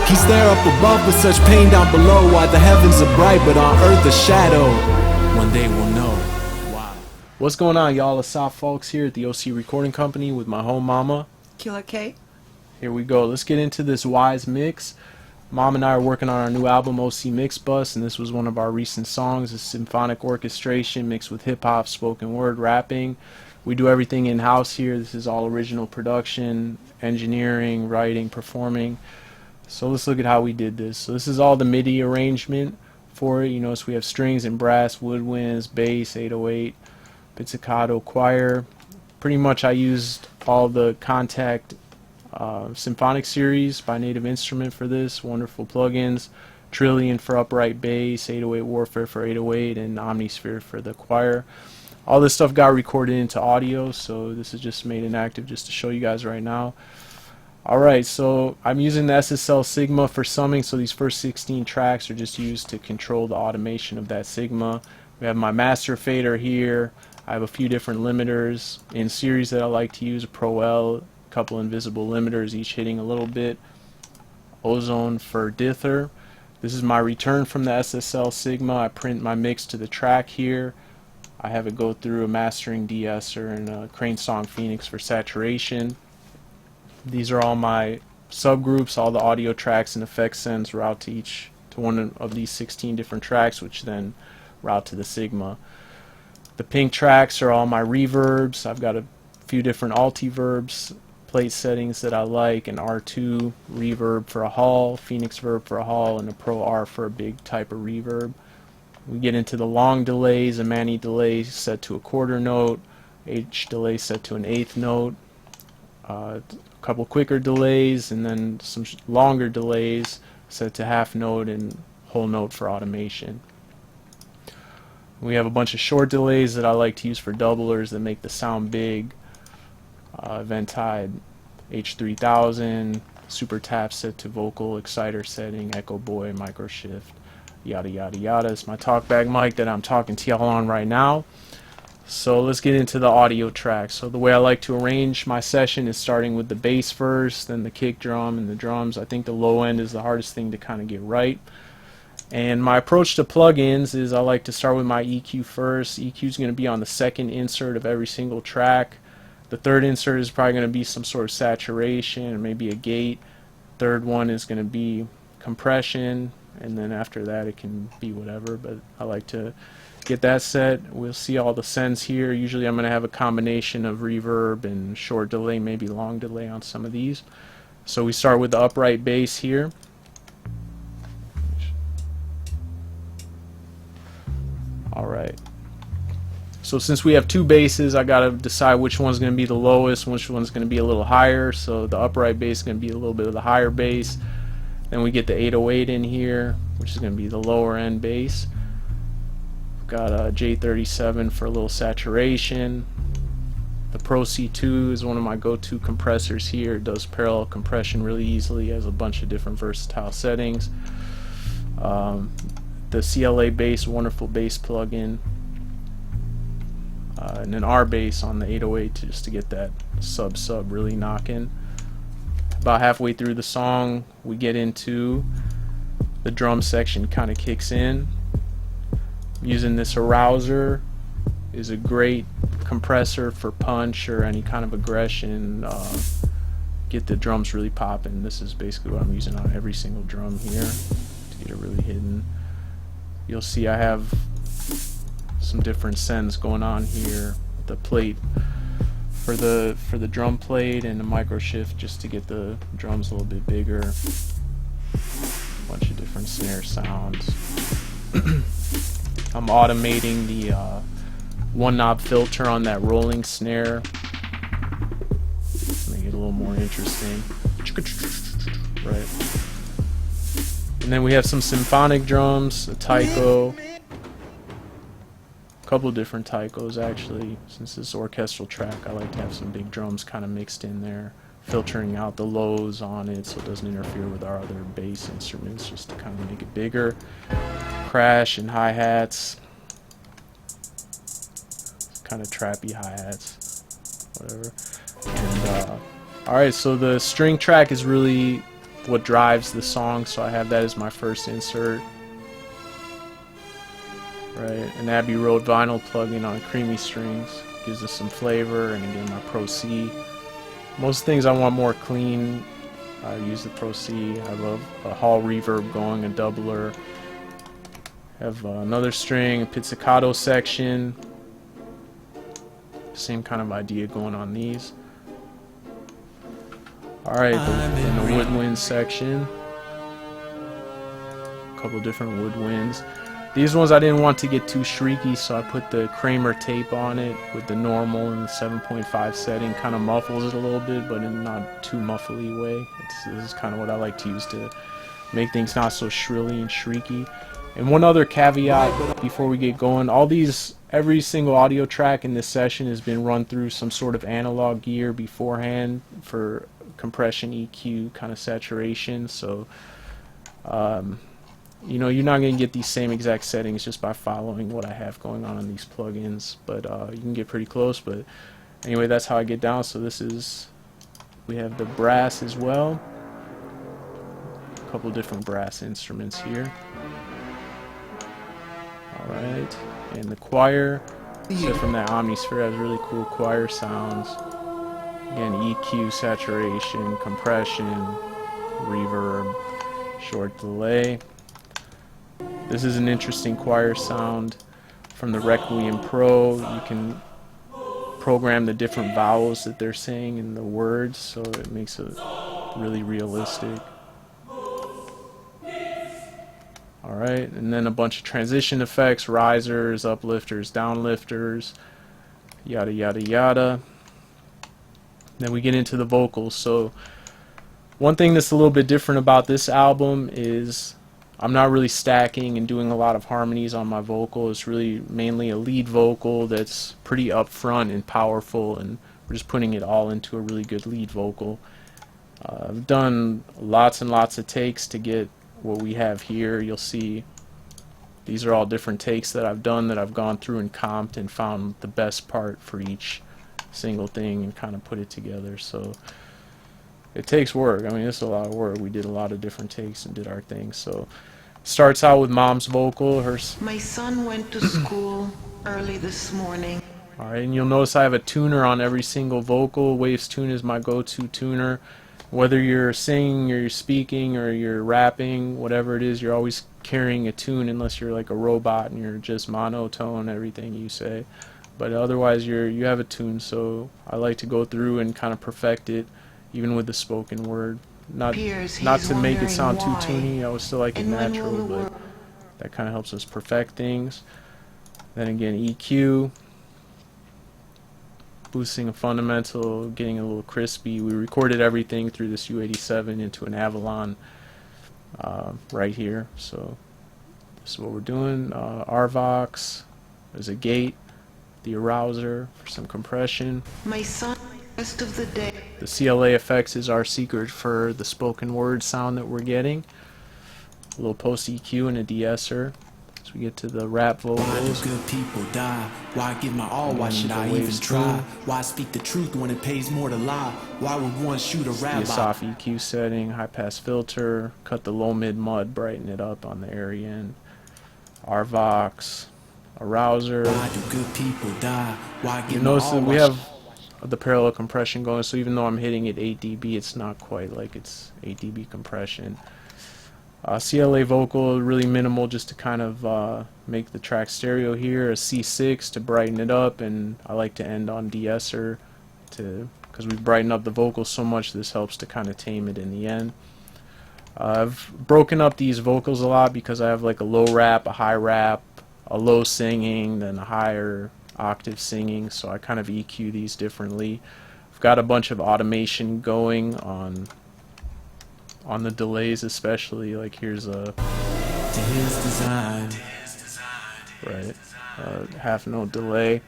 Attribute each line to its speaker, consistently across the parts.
Speaker 1: He's there up above with such pain down below. Why the heavens are bright but on earth a shadow. One day we'll know. Wow. What's going on, y'all? Asaf Fulks here at the OC Recording Company with my home mama,
Speaker 2: Killer K.
Speaker 1: Here we go. Let's get into this Wise mix. Mom and I are working on our new album, OC Mix Bus, and this was one of our recent songs. It's symphonic orchestration mixed with hip-hop, spoken word, rapping. We do everything in-house here. This is all original production, engineering, writing, performing. So let's look at how we did this. So this is all the MIDI arrangement for it. You notice we have strings and brass, woodwinds, bass, 808, pizzicato, choir. Pretty much I used all the Contact symphonic series by Native Instrument for this. Wonderful plugins. Trillion for upright bass, 808 Warfare for 808, and Omnisphere for the choir. All this stuff got recorded into audio, so this is just made inactive just to show you guys right now. Alright, so I'm using the SSL Sigma for summing, so these first 16 tracks are just used to control the automation of that Sigma. We have my master fader here. I have a few different limiters in series that I like to use, a Pro L, a couple invisible limiters, each hitting a little bit. Ozone for dither. This is my return from the SSL Sigma. I print my mix to the track here. I have it go through a mastering de-esser and a Crane Song Phoenix for saturation. These are all my subgroups. All the audio tracks and effect sends route to one of these 16 different tracks, which then route to the Sigma. The pink tracks are all my reverbs. I've got a few different altiverbs plate settings that I like, an R2 reverb for a hall, Phoenix verb for a hall, and a Pro R for a big type of reverb. We get into the long delays, a Manny delay set to a quarter note, H delay set to an eighth note, a couple quicker delays, and then some longer delays set to half note and whole note for automation. We have a bunch of short delays that I like to use for doublers that make the sound big. Eventide H3000, super tap set to vocal exciter setting, Echo Boy, micro shift, yada yada yada. It's my talkback mic that I'm talking to y'all on right now. So let's get into the audio track. So the way I like to arrange my session is starting with the bass first, then the kick drum and the drums. I think the low end is the hardest thing to kind of get right. And my approach to plugins is I like to start with my EQ first. EQ is going to be on the second insert of every single track. The third insert is probably going to be some sort of saturation or maybe a gate. Third one is going to be compression, and then after that it can be whatever, but I like to get that set. We'll see all the sends here. Usually I'm going to have a combination of reverb and short delay, maybe long delay on some of these. So we start with the upright bass here. Alright. So since we have two basses, I gotta decide which one's going to be the lowest, which one's going to be a little higher. So the upright bass is going to be a little bit of the higher bass. Then we get the 808 in here, which is going to be the lower end bass. We've got a J37 for a little saturation. The Pro C2 is one of my go-to compressors here. It does parallel compression really easily, has a bunch of different versatile settings. The CLA bass, wonderful bass plugin. And an R bass on the 808 just to get that sub really knocking. About halfway through the song we get into the drum section, kind of kicks in. Using this arouser is a great compressor for punch or any kind of aggression. Get the drums really popping. This is basically what I'm using on every single drum here to get it really hidden. You'll see I have some different sends going on here. The plate for the drum plate and the micro shift just to get the drums a little bit bigger. A bunch of different snare sounds. I'm automating the one knob filter on that rolling snare. Make it a little more interesting. Right. And then we have some symphonic drums, a taiko. Couple different taikos actually. Since this orchestral track, I like to have some big drums kind of mixed in there, filtering out the lows on it so it doesn't interfere with our other bass instruments, just to kind of make it bigger. Crash and hi-hats, kind of trappy hi-hats, whatever. And alright, so the string track is really what drives the song, so I have that as my first insert. Right, an Abbey Road vinyl plugin on Creamy Strings gives us some flavor, and again my Pro C. Most things I want more clean, I use the Pro C. I have a hall reverb going, a doubler. Have another string, a pizzicato section. Same kind of idea going on these. Alright, then the woodwind section. A couple different woodwinds. These ones I didn't want to get too shrieky, so I put the Kramer tape on it with the normal and the 7.5 setting. Kind of muffles it a little bit, but in not too muffly way. This is kind of what I like to use to make things not so shrilly and shrieky. And one other caveat before we get going, every single audio track in this session has been run through some sort of analog gear beforehand for compression, EQ, kind of saturation. So you know, you're not going to get these same exact settings just by following what I have going on these plugins, but you can get pretty close. But anyway, that's how I get down. So we have the brass as well, a couple different brass instruments here. Alright, and the choir, so from that Omnisphere has really cool choir sounds. Again, EQ, saturation, compression, reverb, short delay. This is an interesting choir sound from the Requiem Pro. You can program the different vowels that they're saying in the words, so it makes it really realistic. Alright, and then a bunch of transition effects, risers, uplifters, downlifters, yada yada yada. Then we get into the vocals. So one thing that's a little bit different about this album is I'm not really stacking and doing a lot of harmonies on my vocal. It's really mainly a lead vocal that's pretty upfront and powerful, and we're just putting it all into a really good lead vocal. I've done lots and lots of takes to get what we have here. You'll see these are all different takes that I've done, that I've gone through and comped and found the best part for each single thing and kind of put it together. So it takes work. I mean, it's a lot of work. We did a lot of different takes and did our thing. So starts out with mom's vocal.
Speaker 2: My son went to school early this morning.
Speaker 1: Alright, and you'll notice I have a tuner on every single vocal. Waves Tune is my go-to tuner. Whether you're singing or you're speaking or you're rapping, whatever it is, you're always carrying a tune, unless you're like a robot and you're just monotone everything you say. But otherwise you have a tune, so I like to go through and kind of perfect it, even with the spoken word. Not to make it sound too toony, I would still like it natural, but that kind of helps us perfect things. Then again, EQ, boosting a fundamental, getting a little crispy. We recorded everything through this U87 into an Avalon right here. So this is what we're doing. RVox, there's a gate, the arouser for some compression.
Speaker 2: My son, rest of the day.
Speaker 1: The CLA effects is our secret for the spoken word sound that we're getting. A little post EQ and a de-esser. So we get to the rap vocals.
Speaker 3: Why do good people die? Why give my all? Why should I even try? Why speak the truth when it pays more to lie? Why would one shoot a rabbi?
Speaker 1: The Asaf EQ setting, high pass filter, cut the low mid mud, brighten it up on the area end. RVox, arouser.
Speaker 3: Why do good people die? Why give
Speaker 1: You
Speaker 3: my
Speaker 1: notice
Speaker 3: all?
Speaker 1: that we have the parallel compression going, so even though I'm hitting it 8 dB, it's not quite like it's 8 dB compression. CLA vocal, really minimal, just to kind of make the track stereo here. A C6 to brighten it up, and I like to end on de-esser because we've brightened up the vocal so much, this helps to kind of tame it in the end. I've broken up these vocals a lot because I have like a low rap, a high rap, a low singing, then a higher octave singing, so I kind of EQ these differently. I've got a bunch of automation going on the delays, especially. Like here's a
Speaker 3: To his design.
Speaker 1: right half note delay.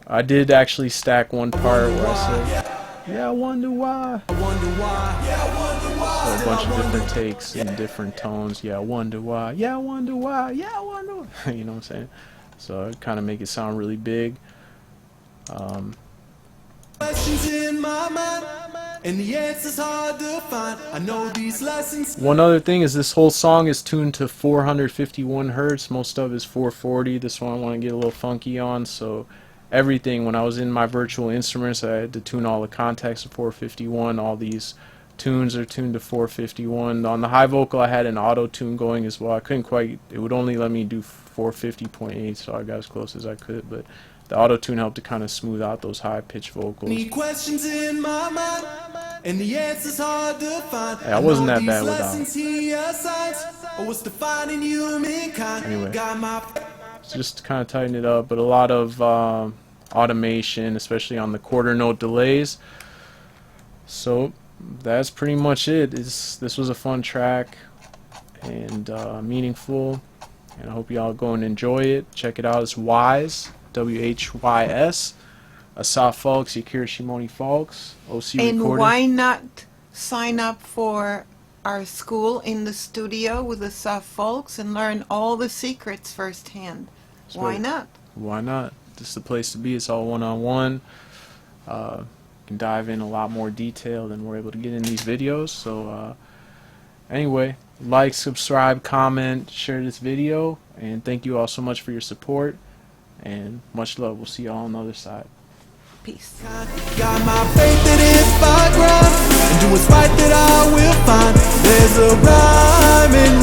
Speaker 1: I did actually stack one part where I said, yeah, I wonder why.
Speaker 3: I wonder why. Yeah, I wonder why.
Speaker 1: So a bunch of different takes in different tones. Yeah, I wonder why. Yeah, I wonder why. Yeah, I wonder why. You know what I'm saying? So I kind of make it sound really big.
Speaker 3: Questions in my mind. And the answer's hard to find. I know these lessons.
Speaker 1: One other thing is this whole song is tuned to 451 hertz. Most of it is 440. This one I want to get a little funky on. So everything, when I was in my virtual instruments, I had to tune all the contacts to 451. All these tunes are tuned to 451. On the high vocal, I had an auto tune going as well. I couldn't quite, it would only let me do 450.8, so I got as close as I could. But the auto tune helped to kind of smooth out those high pitched vocals.
Speaker 3: Any questions in my mind, and the answer's hard to find.
Speaker 1: Hey, I wasn't that bad
Speaker 3: without.
Speaker 1: Anyway, just to kind of tighten it up, but a lot of automation, especially on the quarter note delays. So that's pretty much it. This was a fun track and meaningful, and I hope y'all go and enjoy it. Check it out. It's Whys, WHYS. Asaf Fulks, Yakira, Shimoni Fulks, OC
Speaker 2: And
Speaker 1: recording.
Speaker 2: why not sign up for our school in the studio with Asaf Fulks and learn all the secrets firsthand? Why
Speaker 1: right.
Speaker 2: not?
Speaker 1: Why not? This is the place to be. It's all one-on-one. You can dive in a lot more detail than we're able to get in these videos. So anyway, like, subscribe, comment, share this video, and thank you all so much for your support, and much love. We'll see y'all on the other side.
Speaker 2: Peace.
Speaker 3: Got my faith that if I grind and do what's right that I will find. There's a rhyme and